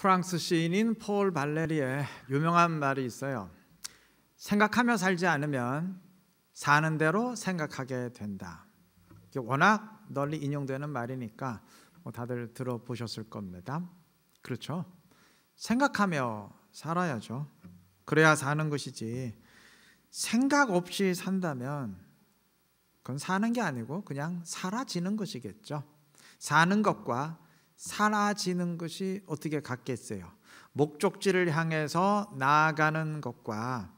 프랑스 시인인 폴 발레리의 유명한 말이 있어요. 생각하며 살지 않으면 사는 대로 생각하게 된다. 이게 워낙 널리 인용되는 말이니까 다들 들어보셨을 겁니다. 그렇죠? 생각하며 살아야죠. 그래야 사는 것이지, 생각 없이 산다면 그건 사는 게 아니고 그냥 사라지는 것이겠죠. 사는 것과 사라지는 것이 어떻게 같겠어요? 목적지를 향해서 나아가는 것과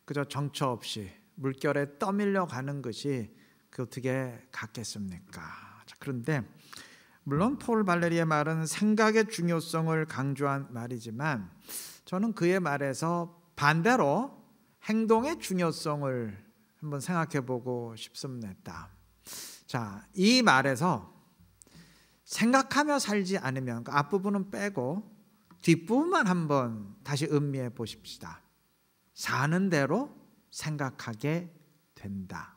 그저 정처 없이 물결에 떠밀려 가는 것이 그 어떻게 같겠습니까? 그런데 물론 폴 발레리의 말은 생각의 중요성을 강조한 말이지만 저는 그의 말에서 반대로 행동의 중요성을 한번 생각해 보고 싶습니다. 자, 이 말에서 생각하며 살지 않으면 그 앞부분은 빼고 뒷부분만 한번 다시 음미해 보십시다. 사는 대로 생각하게 된다.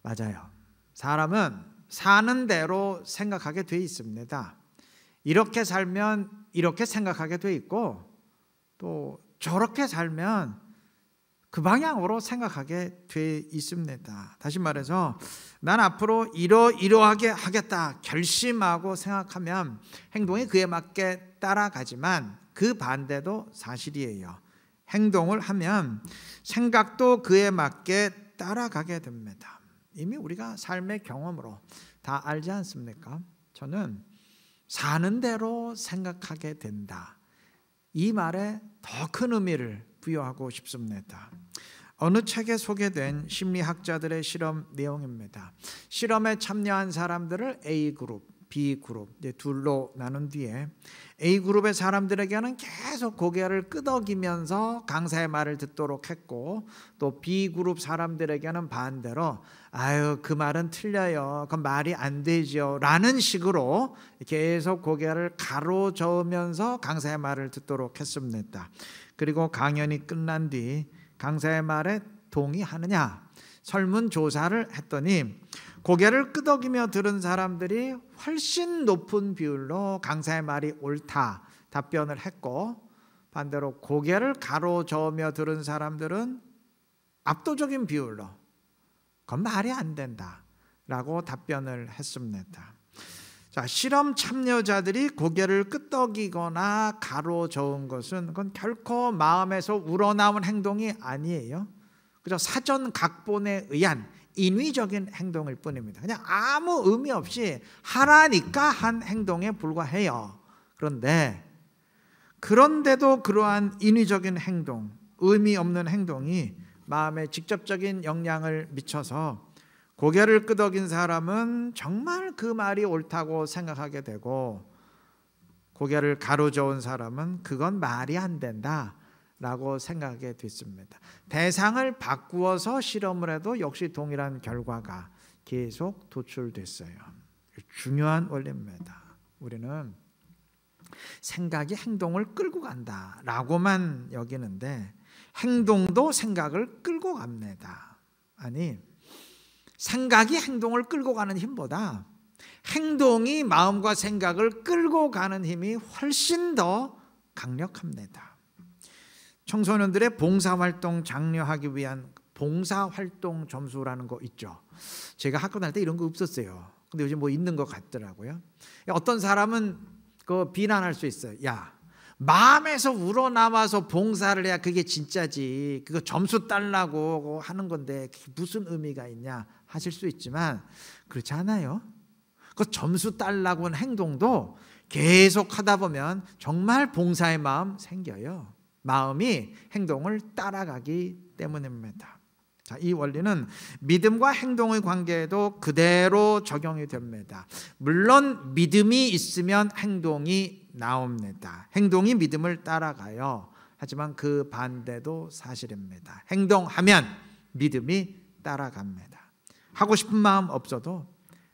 맞아요. 사람은 사는 대로 생각하게 돼 있습니다. 이렇게 살면 이렇게 생각하게 돼 있고, 또 저렇게 살면 그 방향으로 생각하게 돼 있습니다. 다시 말해서 난 앞으로 이러하게 하겠다 결심하고 생각하면 행동이 그에 맞게 따라가지만 그 반대도 사실이에요. 행동을 하면 생각도 그에 맞게 따라가게 됩니다. 이미 우리가 삶의 경험으로 다 알지 않습니까? 저는 사는 대로 생각하게 된다, 이 말에 더 큰 의미를 부여하고 싶습니다. 어느 책에 소개된 심리학자들의 실험 내용입니다. 실험에 참여한 사람들을 A그룹, B그룹 둘로 나눈 뒤에 A그룹의 사람들에게는 계속 고개를 끄덕이면서 강사의 말을 듣도록 했고, 또 B그룹 사람들에게는 반대로 아유 그 말은 틀려요, 그 말이 안 되죠 라는 식으로 계속 고개를 가로저으면서 강사의 말을 듣도록 했습니다. 그리고 강연이 끝난 뒤 강사의 말에 동의하느냐 설문조사를 했더니 고개를 끄덕이며 들은 사람들이 훨씬 높은 비율로 강사의 말이 옳다 답변을 했고, 반대로 고개를 가로저으며 들은 사람들은 압도적인 비율로 그건 말이 안 된다 라고 답변을 했습니다. 자, 실험 참여자들이 고개를 끄덕이거나 가로저은 것은 그건 결코 마음에서 우러나온 행동이 아니에요. 그저 사전 각본에 의한 인위적인 행동일 뿐입니다. 그냥 아무 의미 없이 하라니까 한 행동에 불과해요. 그런데도 그러한 인위적인 행동, 의미 없는 행동이 마음에 직접적인 영향을 미쳐서 고개를 끄덕인 사람은 정말 그 말이 옳다고 생각하게 되고, 고개를 가로저은 사람은 그건 말이 안 된다 라고 생각하게 됐습니다. 대상을 바꾸어서 실험을 해도 역시 동일한 결과가 계속 도출됐어요. 중요한 원리입니다. 우리는 생각이 행동을 끌고 간다 라고만 여기는데 행동도 생각을 끌고 갑니다. 아니, 생각이 행동을 끌고 가는 힘보다 행동이 마음과 생각을 끌고 가는 힘이 훨씬 더 강력합니다. 청소년들의 봉사활동 장려하기 위한 봉사활동 점수라는 거 있죠. 제가 학교 다닐 때 이런 거 없었어요. 근데 요즘 뭐 있는 것 같더라고요. 어떤 사람은 그 비난할 수 있어요. 야, 마음에서 우러나와서 봉사를 해야 그게 진짜지, 그거 점수 달라고 하는 건데 그게 무슨 의미가 있냐 하실 수 있지만 그렇지 않아요. 그 점수 달라고 하는 행동도 계속 하다 보면 정말 봉사의 마음 생겨요. 마음이 행동을 따라가기 때문입니다. 자, 이 원리는 믿음과 행동의 관계에도 그대로 적용이 됩니다. 물론 믿음이 있으면 행동이 나옵니다. 행동이 믿음을 따라가요. 하지만 그 반대도 사실입니다. 행동하면 믿음이 따라갑니다. 하고 싶은 마음 없어도,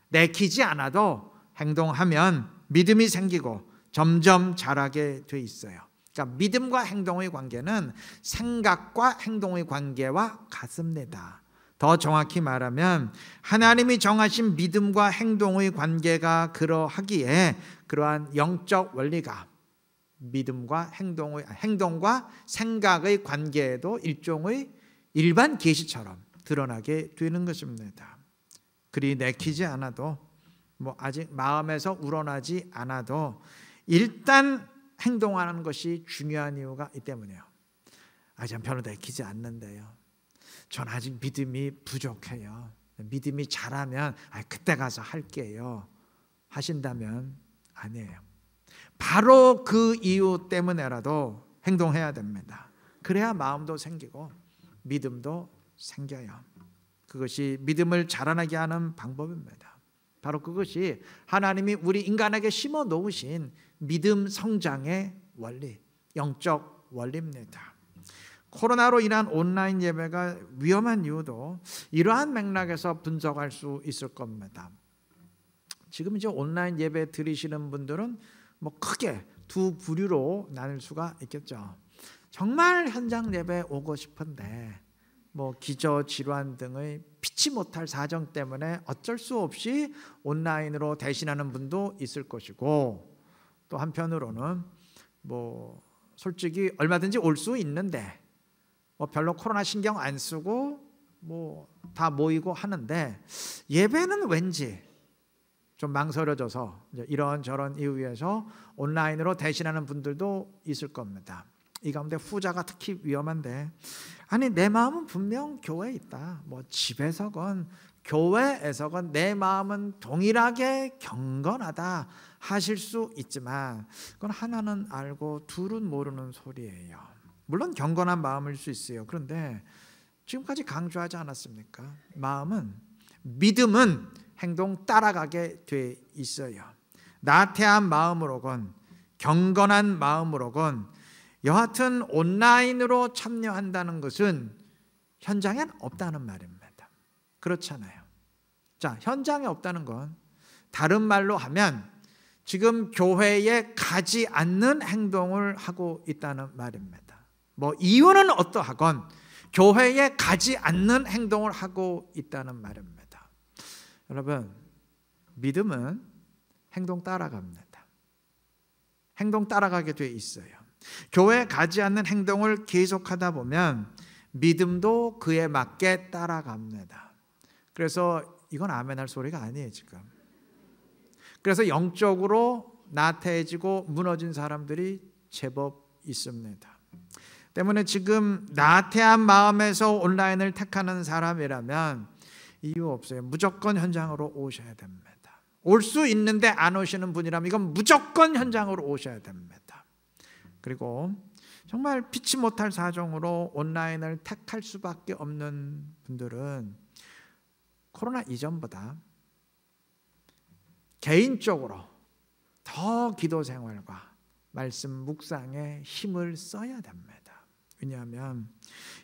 내키지 않아도 행동하면 믿음이 생기고 점점 자라게 돼 있어요. 그러니까 믿음과 행동의 관계는 생각과 행동의 관계와 같습니다. 더 정확히 말하면 하나님이 정하신 믿음과 행동의 관계가 그러하기에 그러한 영적 원리가 믿음과 행동과 생각의 관계에도 일종의 일반 계시처럼 드러나게 되는 것입니다. 그리 내키지 않아도 아직 마음에서 우러나지 않아도 일단 행동하는 것이 중요한 이유가 이 때문이에요. 전 별로 내키지 않는데요. 전 아직 믿음이 부족해요. 믿음이 자라면 그때 가서 할게요 하신다면 아니에요. 바로 그 이유 때문에라도 행동해야 됩니다. 그래야 마음도 생기고 믿음도 생겨요. 그것이 믿음을 자라나게 하는 방법입니다. 바로 그것이 하나님이 우리 인간에게 심어 놓으신 믿음 성장의 원리, 영적 원리입니다. 코로나로 인한 온라인 예배가 위험한 이유도 이러한 맥락에서 분석할 수 있을 겁니다. 지금 이제 온라인 예배 드리시는 분들은 크게 두 부류로 나눌 수가 있겠죠. 정말 현장 예배 오고 싶은데 기저 질환 등의 피치 못할 사정 때문에 어쩔 수 없이 온라인으로 대신하는 분도 있을 것이고, 또 한편으로는 솔직히 얼마든지 올 수 있는데 별로 코로나 신경 안 쓰고 다 모이고 하는데 예배는 왠지 좀 망설여져서 이런저런 이유에서 온라인으로 대신하는 분들도 있을 겁니다. 이 가운데 후자가 특히 위험한데, 내 마음은 분명 교회에 있다. 집에서건 교회에서건 내 마음은 동일하게 경건하다 하실 수 있지만, 그건 하나는 알고 둘은 모르는 소리예요. 물론 경건한 마음일 수 있어요. 그런데 지금까지 강조하지 않았습니까? 믿음은 행동 따라가게 돼 있어요. 나태한 마음으로건 경건한 마음으로건 여하튼 온라인으로 참여한다는 것은 현장엔 없다는 말입니다. 그렇잖아요. 현장에 없다는 건 다른 말로 하면 지금 교회에 가지 않는 행동을 하고 있다는 말입니다. 이유는 어떠하건 교회에 가지 않는 행동을 하고 있다는 말입니다. 여러분, 믿음은 행동 따라갑니다. 행동 따라가게 돼 있어요. 교회에 가지 않는 행동을 계속하다 보면 믿음도 그에 맞게 따라갑니다. 그래서 이건 아멘할 소리가 아니에요 지금. 그래서 영적으로 나태해지고 무너진 사람들이 제법 있습니다. 때문에 지금 나태한 마음에서 온라인을 택하는 사람이라면 이유 없어요. 무조건 현장으로 오셔야 됩니다. 올 수 있는데 안 오시는 분이라면 이건 무조건 현장으로 오셔야 됩니다. 그리고 정말 피치 못할 사정으로 온라인을 택할 수밖에 없는 분들은 코로나 이전보다 개인적으로 더 기도 생활과 말씀 묵상에 힘을 써야 됩니다. 왜냐하면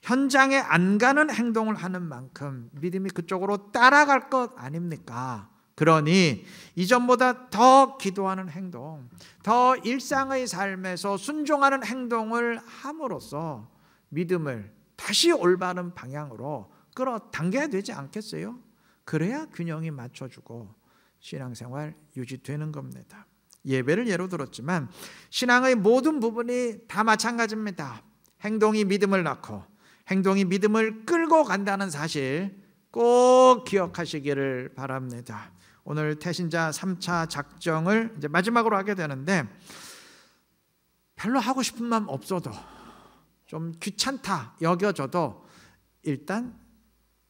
현장에 안 가는 행동을 하는 만큼 믿음이 그쪽으로 따라갈 것 아닙니까? 그러니 이전보다 더 기도하는 행동, 더 일상의 삶에서 순종하는 행동을 함으로써 믿음을 다시 올바른 방향으로 끌어당겨야 되지 않겠어요? 그래야 균형이 맞춰주고 신앙생활 유지되는 겁니다. 예배를 예로 들었지만 신앙의 모든 부분이 다 마찬가지입니다. 행동이 믿음을 낳고 행동이 믿음을 끌고 간다는 사실 꼭 기억하시기를 바랍니다. 오늘 태신자 3차 작정을 이제 마지막으로 하게 되는데, 별로 하고 싶은 마음 없어도 좀 귀찮다 여겨져도 일단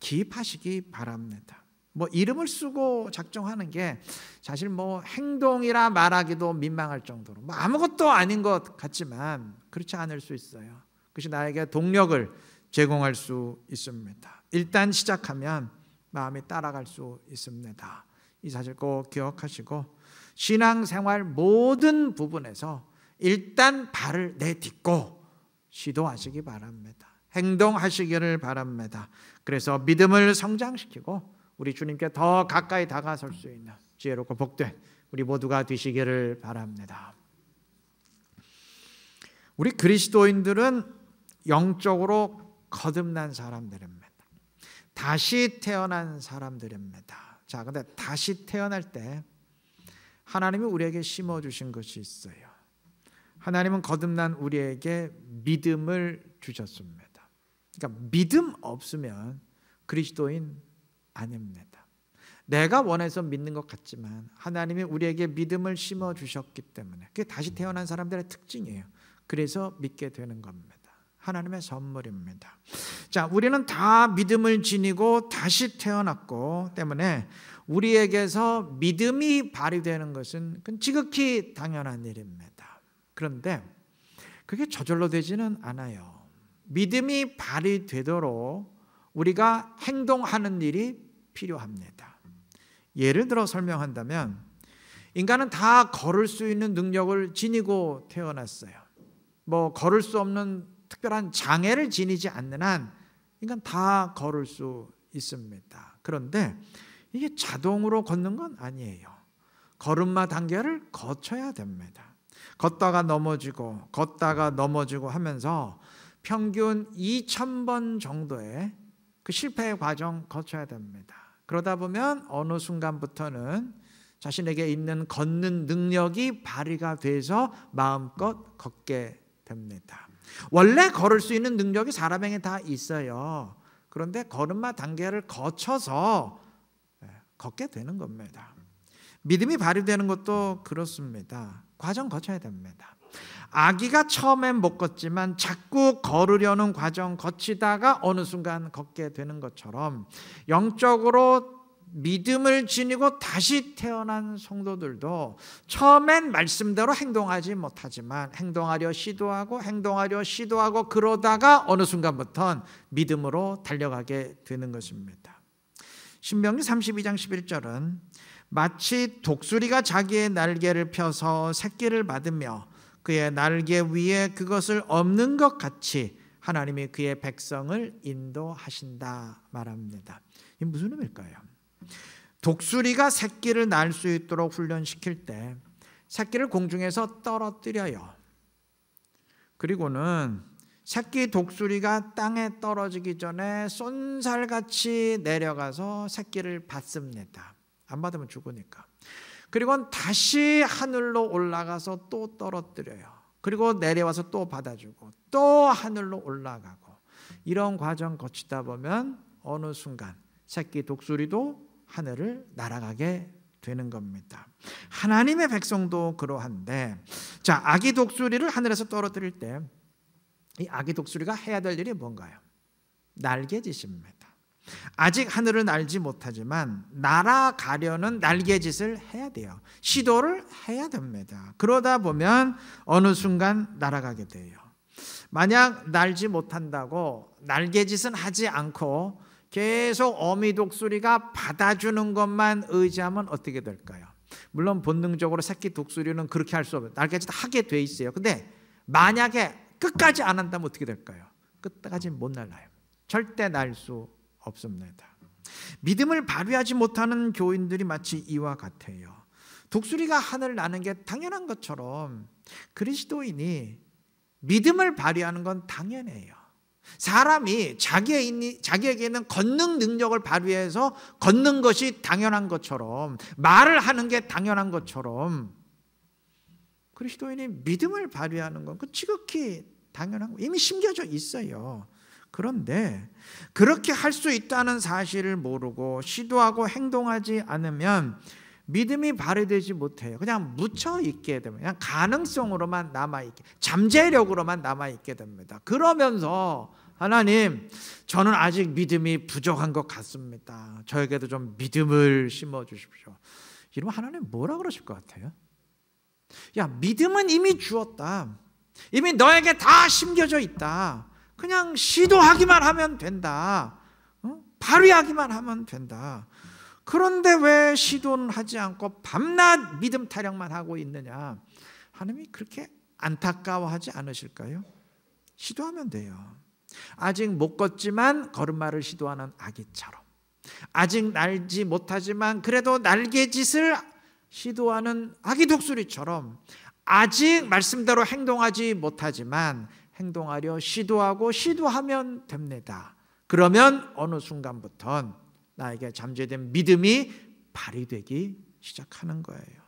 기입하시기 바랍니다. 이름을 쓰고 작정하는 게 사실 행동이라 말하기도 민망할 정도로 아무것도 아닌 것 같지만 그렇지 않을 수 있어요. 그것이 나에게 동력을 제공할 수 있습니다. 일단 시작하면 마음이 따라갈 수 있습니다. 이 사실 꼭 기억하시고 신앙생활 모든 부분에서 일단 발을 내딛고 시도하시기 바랍니다. 행동하시기를 바랍니다. 그래서 믿음을 성장시키고 우리 주님께 더 가까이 다가설 수 있는 지혜롭고 복된 우리 모두가 되시기를 바랍니다. 우리 그리스도인들은 영적으로 거듭난 사람들입니다. 다시 태어난 사람들입니다. 자, 근데 다시 태어날 때 하나님이 우리에게 심어주신 것이 있어요. 하나님은 거듭난 우리에게 믿음을 주셨습니다. 그러니까 믿음 없으면 그리스도인 아닙니다. 내가 원해서 믿는 것 같지만 하나님이 우리에게 믿음을 심어주셨기 때문에 그게 다시 태어난 사람들의 특징이에요. 그래서 믿게 되는 겁니다. 하나님의 선물입니다. 자, 우리는 다 믿음을 지니고 다시 태어났고 때문에 우리에게서 믿음이 발휘되는 것은 지극히 당연한 일입니다. 그런데 그게 저절로 되지는 않아요. 믿음이 발휘되도록 우리가 행동하는 일이 필요합니다. 예를 들어 설명한다면 인간은 다 걸을 수 있는 능력을 지니고 태어났어요. 걸을 수 없는 특별한 장애를 지니지 않는 한 인간 다 걸을 수 있습니다. 그런데 이게 자동으로 걷는 건 아니에요. 걸음마 단계를 거쳐야 됩니다. 걷다가 넘어지고 걷다가 넘어지고 하면서 평균 2,000번 정도의 그 실패의 과정 거쳐야 됩니다. 그러다 보면 어느 순간부터는 자신에게 있는 걷는 능력이 발휘가 돼서 마음껏 걷게 됩니다. 원래 걸을 수 있는 능력이 사람에게 다 있어요. 그런데 걸음마 단계를 거쳐서 걷게 되는 겁니다. 믿음이 발휘되는 것도 그렇습니다. 과정 거쳐야 됩니다. 아기가 처음엔 못 걷지만 자꾸 걸으려는 과정 거치다가 어느 순간 걷게 되는 것처럼 영적으로 믿음을 지니고 다시 태어난 성도들도 처음엔 말씀대로 행동하지 못하지만 행동하려 시도하고 그러다가 어느 순간부터는 믿음으로 달려가게 되는 것입니다. 신명기 32장 11절은 마치 독수리가 자기의 날개를 펴서 새끼를 받으며 그의 날개 위에 그것을 엎는 것 같이 하나님이 그의 백성을 인도하신다 말합니다. 이게 무슨 의미일까요? 독수리가 새끼를 날 수 있도록 훈련시킬 때 새끼를 공중에서 떨어뜨려요. 그리고는 새끼 독수리가 땅에 떨어지기 전에 쏜살같이 내려가서 새끼를 받습니다. 안 받으면 죽으니까. 그리고 다시 하늘로 올라가서 또 떨어뜨려요. 그리고 내려와서 또 받아주고 또 하늘로 올라가고 이런 과정 거치다 보면 어느 순간 새끼 독수리도 하늘을 날아가게 되는 겁니다. 하나님의 백성도 그러한데, 자, 아기 독수리를 하늘에서 떨어뜨릴 때 이 아기 독수리가 해야 될 일이 뭔가요? 날개짓입니다. 아직 하늘을 날지 못하지만 날아가려는 날개짓을 해야 돼요. 시도를 해야 됩니다. 그러다 보면 어느 순간 날아가게 돼요. 만약 날지 못한다고 날개짓은 하지 않고 계속 어미 독수리가 받아주는 것만 의지하면 어떻게 될까요? 물론 본능적으로 새끼 독수리는 그렇게 할 수 없어요. 날개짓 하게 돼 있어요. 근데 만약에 끝까지 안 한다면 어떻게 될까요? 끝까지 못 날아요. 절대 날 수 없습니다. 믿음을 발휘하지 못하는 교인들이 마치 이와 같아요. 독수리가 하늘을 나는 게 당연한 것처럼 그리스도인이 믿음을 발휘하는 건 당연해요. 사람이 자기에게 있는 걷는 능력을 발휘해서 걷는 것이 당연한 것처럼, 말을 하는 게 당연한 것처럼 그리스도인이 믿음을 발휘하는 건 지극히 당연한 거, 이미 심겨져 있어요. 그런데 그렇게 할 수 있다는 사실을 모르고 시도하고 행동하지 않으면 믿음이 발휘되지 못해요. 그냥 묻혀있게 됩니다. 그냥 가능성으로만 남아있게, 잠재력으로만 남아있게 됩니다. 그러면서 하나님, 저는 아직 믿음이 부족한 것 같습니다. 저에게도 좀 믿음을 심어주십시오. 이러면 하나님 뭐라 그러실 것 같아요? 야, 믿음은 이미 주었다. 이미 너에게 다 심겨져 있다. 그냥 시도하기만 하면 된다. 발휘하기만 하면 된다. 그런데 왜 시도는 하지 않고 밤낮 믿음 타령만 하고 있느냐? 하나님이 그렇게 안타까워하지 않으실까요? 시도하면 돼요. 아직 못 걷지만 걸음마를 시도하는 아기처럼, 아직 날지 못하지만 그래도 날개짓을 시도하는 아기 독수리처럼, 아직 말씀대로 행동하지 못하지만 행동하려 시도하면 됩니다. 그러면 어느 순간부터는 나에게 잠재된 믿음이 발휘되기 시작하는 거예요.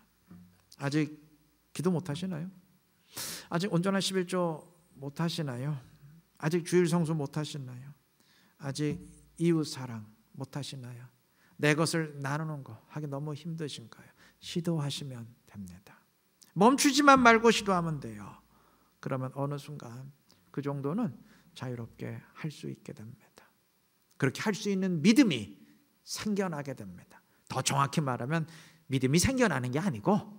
아직 기도 못 하시나요? 아직 온전한 11조 못 하시나요? 아직 주일 성수 못 하시나요? 아직 이웃 사랑 못 하시나요? 내 것을 나누는 거 하기 너무 힘드신가요? 시도하시면 됩니다. 멈추지만 말고 시도하면 돼요. 그러면 어느 순간 그 정도는 자유롭게 할 수 있게 됩니다. 그렇게 할 수 있는 믿음이 생겨나게 됩니다. 더 정확히 말하면 믿음이 생겨나는 게 아니고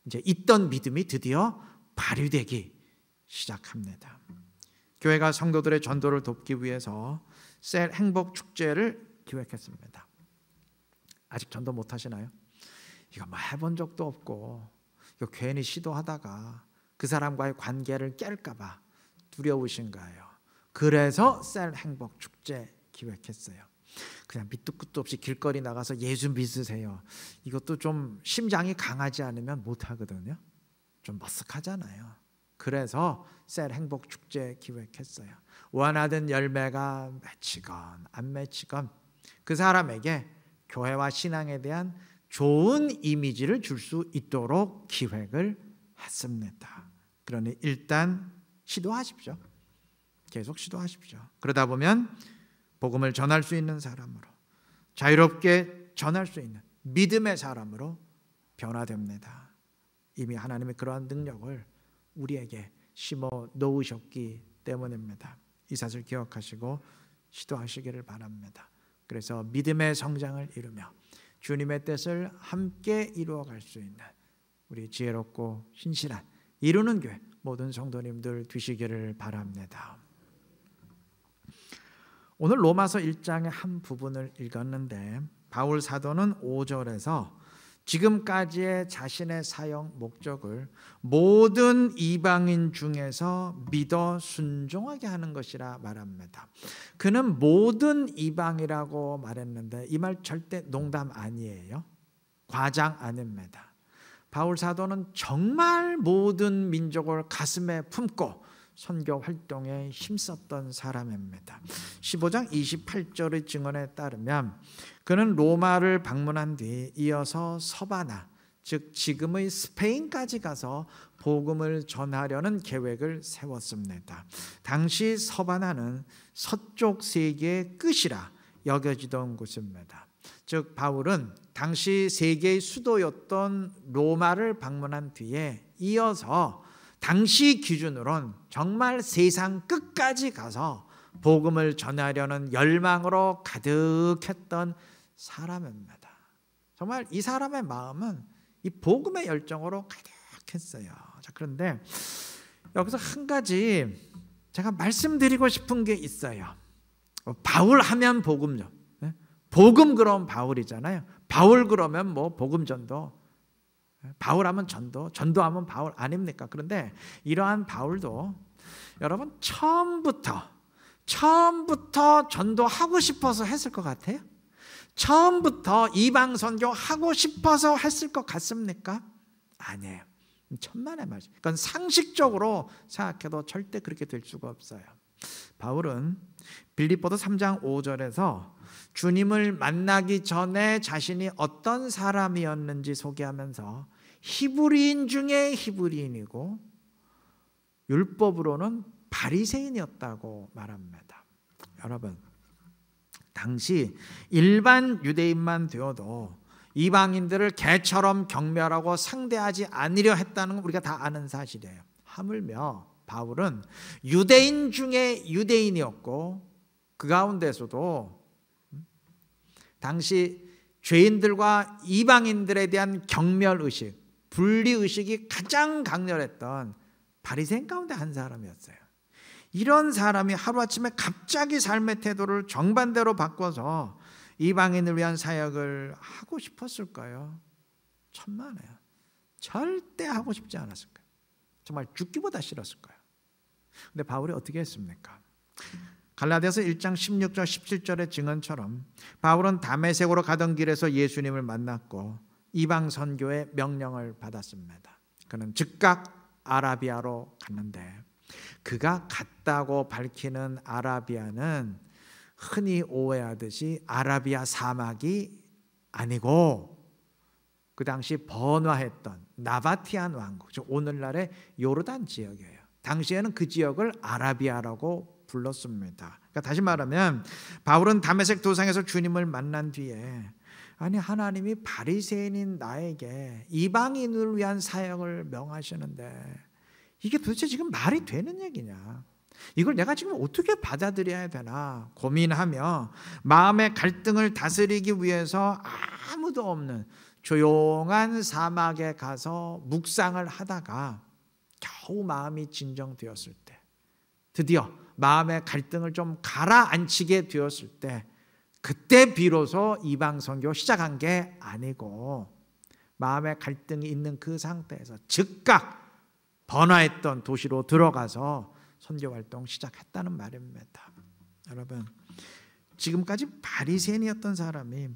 이제 있던 믿음이 드디어 발휘되기 시작합니다. 교회가 성도들의 전도를 돕기 위해서 셀 행복 축제를 기획했습니다. 아직 전도 못 하시나요? 이거 뭐 해본 적도 없고 이거 괜히 시도하다가 그 사람과의 관계를 깰까 봐 두려우신 거예요. 그래서 셀 행복 축제 기획했어요. 그냥 밑도 끝도 없이 길거리 나가서 예수 믿으세요. 이것도 좀 심장이 강하지 않으면 못 하거든요. 좀 머쓱하잖아요. 그래서 셀 행복 축제 기획했어요. 원하던 열매가 맺히건 안 맺히건 그 사람에게 교회와 신앙에 대한 좋은 이미지를 줄 수 있도록 기획을 했습니다. 그러니 일단 시도하십시오. 계속 시도하십시오. 그러다 보면 복음을 전할 수 있는 사람으로, 자유롭게 전할 수 있는 믿음의 사람으로 변화됩니다. 이미 하나님의 그러한 능력을 우리에게 심어 놓으셨기 때문입니다. 이 사실 기억하시고 시도하시기를 바랍니다. 그래서 믿음의 성장을 이루며 주님의 뜻을 함께 이루어갈 수 있는 우리 지혜롭고 신실한 이루는 교회 모든 성도님들 되시기를 바랍니다. 오늘 로마서 1장의 한 부분을 읽었는데 바울 사도는 5절에서 지금까지의 자신의 사역 목적을 모든 이방인 중에서 믿어 순종하게 하는 것이라 말합니다. 그는 모든 이방이라고 말했는데 이 말 절대 농담 아니에요. 과장 아닙니다. 바울 사도는 정말 모든 민족을 가슴에 품고 선교 활동에 힘썼던 사람입니다. 15장 28절의 증언에 따르면 그는 로마를 방문한 뒤 이어서 서바나, 즉 지금의 스페인까지 가서 복음을 전하려는 계획을 세웠습니다. 당시 서바나는 서쪽 세계의 끝이라 여겨지던 곳입니다. 즉 바울은 당시 세계의 수도였던 로마를 방문한 뒤에 이어서 당시 기준으론 정말 세상 끝까지 가서 복음을 전하려는 열망으로 가득했던 사람입니다. 정말 이 사람의 마음은 이 복음의 열정으로 가득했어요. 자, 그런데 여기서 한 가지 제가 말씀드리고 싶은 게 있어요. 바울 하면 복음요. 복음 그럼 바울이잖아요. 바울 그러면 뭐 복음 전도, 바울 하면 전도, 전도하면 바울 아닙니까? 그런데 이러한 바울도 여러분 처음부터 전도하고 싶어서 했을 것 같아요? 처음부터 이방 선교 하고 싶어서 했을 것 같습니까? 아니에요. 천만의 말씀. 그건 상식적으로 생각해도 절대 그렇게 될 수가 없어요. 바울은 빌립보서 3장 5절에서 주님을 만나기 전에 자신이 어떤 사람이었는지 소개하면서 히브리인 중에 히브리인이고 율법으로는 바리새인이었다고 말합니다. 여러분, 당시 일반 유대인만 되어도 이방인들을 개처럼 경멸하고 상대하지 않으려 했다는 건 우리가 다 아는 사실이에요. 하물며 바울은 유대인 중에 유대인이었고 그 가운데서도 당시 죄인들과 이방인들에 대한 경멸의식, 분리의식이 가장 강렬했던 바리새인 가운데 한 사람이었어요. 이런 사람이 하루아침에 갑자기 삶의 태도를 정반대로 바꿔서 이방인을 위한 사역을 하고 싶었을까요? 천만에요. 절대 하고 싶지 않았을 거예요. 정말 죽기보다 싫었을 거예요. 근데 바울이 어떻게 했습니까? 갈라디아서 1장 16절 17절의 증언처럼 바울은 다메섹으로 가던 길에서 예수님을 만났고 이방 선교의 명령을 받았습니다. 그는 즉각 아라비아로 갔는데 그가 갔다고 밝히는 아라비아는 흔히 오해하듯이 아라비아 사막이 아니고 그 당시 번화했던 나바티안 왕국, 즉 오늘날의 요르단 지역이에요. 당시에는 그 지역을 아라비아라고 불렀습니다. 그러니까 다시 말하면 바울은 다메섹 도상에서 주님을 만난 뒤에 아니 하나님이 바리새인인 나에게 이방인을 위한 사역을 명하시는데 이게 도대체 지금 말이 되는 얘기냐? 이걸 내가 지금 어떻게 받아들여야 되나 고민하며 마음의 갈등을 다스리기 위해서 아무도 없는 조용한 사막에 가서 묵상을 하다가 겨우 마음이 진정되었을 때, 드디어 마음의 갈등을 좀 가라앉히게 되었을 때, 그때 비로소 이방 선교 시작한 게 아니고 마음의 갈등이 있는 그 상태에서 즉각 번화했던 도시로 들어가서 선교 활동 시작했다는 말입니다. 여러분, 지금까지 바리새인이었던 사람이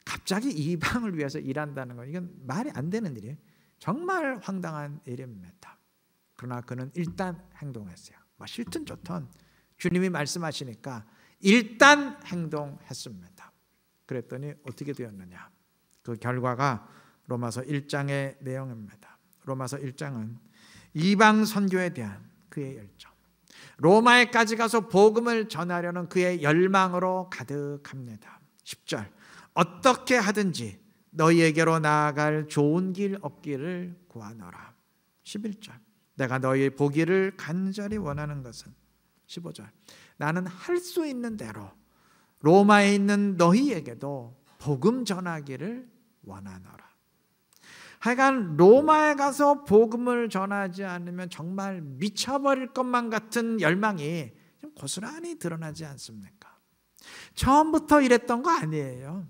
갑자기 이방을 위해서 일한다는 건 이건 말이 안 되는 일이에요. 정말 황당한 일입니다. 그러나 그는 일단 행동했어요. 싫든 좋든 주님이 말씀하시니까 일단 행동했습니다. 그랬더니 어떻게 되었느냐? 그 결과가 로마서 1장의 내용입니다. 로마서 1장은 이방 선교에 대한 그의 열정, 로마에까지 가서 복음을 전하려는 그의 열망으로 가득합니다. 10절, 어떻게 하든지 너희에게로 나아갈 좋은 길 없기를 구하노라. 11절, 내가 너희 보기를 간절히 원하는 것은, 15절, 나는 할 수 있는 대로 로마에 있는 너희에게도 복음 전하기를 원하노라. 하여간 로마에 가서 복음을 전하지 않으면 정말 미쳐버릴 것만 같은 열망이 좀 고스란히 드러나지 않습니까? 처음부터 이랬던 거 아니에요.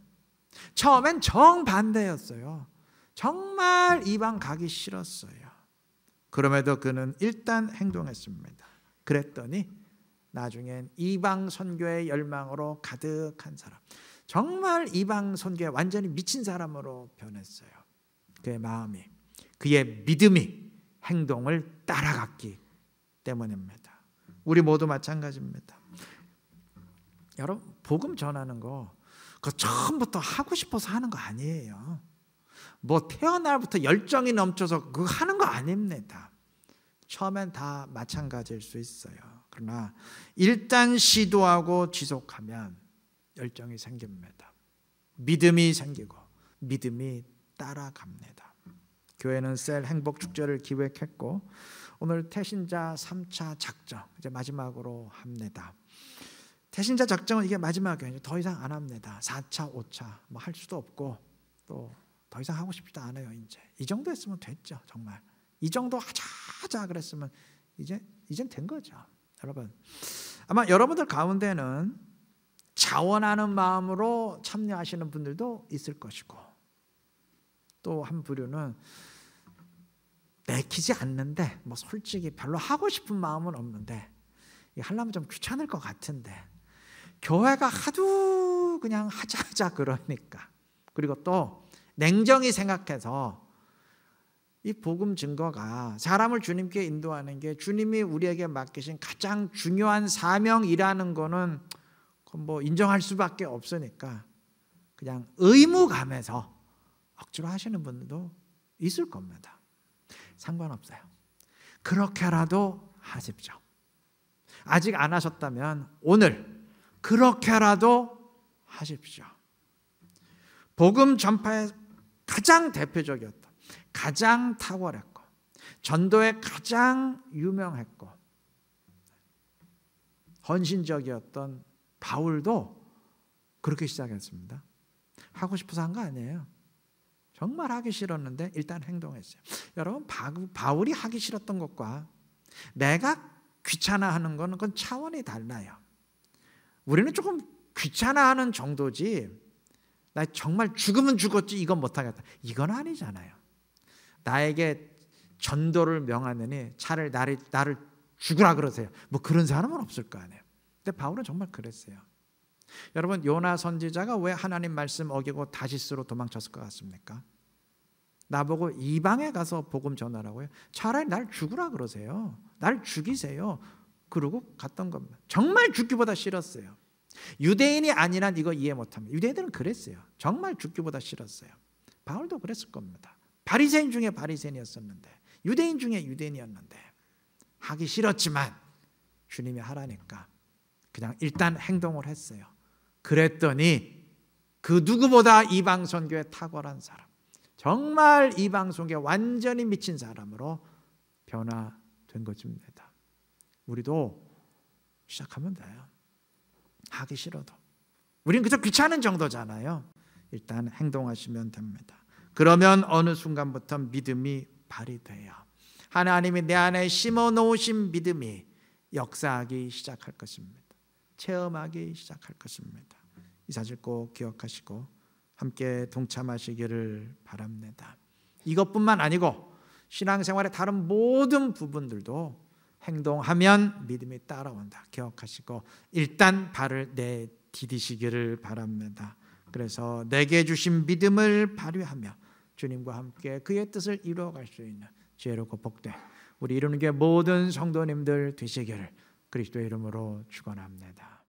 처음엔 정반대였어요. 정말 이방 가기 싫었어요. 그럼에도 그는 일단 행동했습니다. 그랬더니 나중엔 이방 선교의 열망으로 가득한 사람, 정말 이방 선교에 완전히 미친 사람으로 변했어요. 그의 마음이, 그의 믿음이 행동을 따라갔기 때문입니다. 우리 모두 마찬가지입니다. 여러분, 복음 전하는 거 그거 처음부터 하고 싶어서 하는 거 아니에요. 뭐 태어날부터 열정이 넘쳐서 그거 하는 거 아닙니다. 처음엔 다 마찬가지일 수 있어요. 그러나 일단 시도하고 지속하면 열정이 생깁니다. 믿음이 생기고 믿음이 따라갑니다. 교회는 셀 행복축제를 기획했고 오늘 태신자 3차 작정 이제 마지막으로 합니다. 태신자 작정은 이게 마지막이에요. 더 이상 안 합니다. 4차, 5차 뭐 할 수도 없고 또 더 이상 하고 싶지도 않아요. 이제 이 정도 했으면 됐죠. 정말 이 정도 하자 그랬으면 이젠 된 거죠. 여러분, 아마 여러분들 가운데는 자원하는 마음으로 참여하시는 분들도 있을 것이고 또 한 부류는 내키지 않는데 뭐 솔직히 별로 하고 싶은 마음은 없는데 하려면 좀 귀찮을 것 같은데 교회가 하도 그냥 하자 그러니까, 그리고 또 냉정히 생각해서 이 복음 증거가 사람을 주님께 인도하는 게 주님이 우리에게 맡기신 가장 중요한 사명이라는 거는 뭐 인정할 수밖에 없으니까 그냥 의무감에서 억지로 하시는 분들도 있을 겁니다. 상관없어요. 그렇게라도 하십시오. 아직 안 하셨다면 오늘 그렇게라도 하십시오. 복음 전파의 가장 대표적이었던, 가장 탁월했고 전도에 가장 유명했고 헌신적이었던 바울도 그렇게 시작했습니다. 하고 싶어서 한 거 아니에요. 정말 하기 싫었는데 일단 행동했어요. 여러분, 바울이 하기 싫었던 것과 내가 귀찮아하는 거는 그건 차원이 달라요. 우리는 조금 귀찮아하는 정도지 나 정말 죽으면 죽었지 이건 못하겠다 이건 아니잖아요. 나에게 전도를 명하느니 차라리 나를 죽으라 그러세요. 뭐 그런 사람은 없을 거 아니에요. 근데 바울은 정말 그랬어요. 여러분, 요나 선지자가 왜 하나님 말씀 어기고 다시스로 도망쳤을 것 같습니까? 나보고 이방에 가서 복음 전하라고요? 차라리 날 죽으라 그러세요. 날 죽이세요. 그러고 갔던 겁니다. 정말 죽기보다 싫었어요. 유대인이 아니란 이거 이해 못합니다. 유대인들은 그랬어요. 정말 죽기보다 싫었어요. 바울도 그랬을 겁니다. 바리새인 중에 바리새인이었었는데, 유대인 중에 유대인이었는데 하기 싫었지만 주님이 하라니까 그냥 일단 행동을 했어요. 그랬더니 그 누구보다 이방 선교에 탁월한 사람, 정말 이방 선교에 완전히 미친 사람으로 변화된 것입니다. 우리도 시작하면 돼요. 하기 싫어도. 우린 그저 귀찮은 정도잖아요. 일단 행동하시면 됩니다. 그러면 어느 순간부터 믿음이 발휘돼요. 하나님이 내 안에 심어놓으신 믿음이 역사하기 시작할 것입니다. 체험하기 시작할 것입니다. 이 사실 꼭 기억하시고 함께 동참하시기를 바랍니다. 이것뿐만 아니고 신앙생활의 다른 모든 부분들도 행동하면 믿음이 따라온다. 기억하시고 일단 발을 내디디시기를 바랍니다. 그래서 내게 주신 믿음을 발휘하며 주님과 함께 그의 뜻을 이루어갈 수 있는 지혜롭고 복된 우리 이루는 게 모든 성도님들 되시기를 그리스도의 이름으로 축원합니다.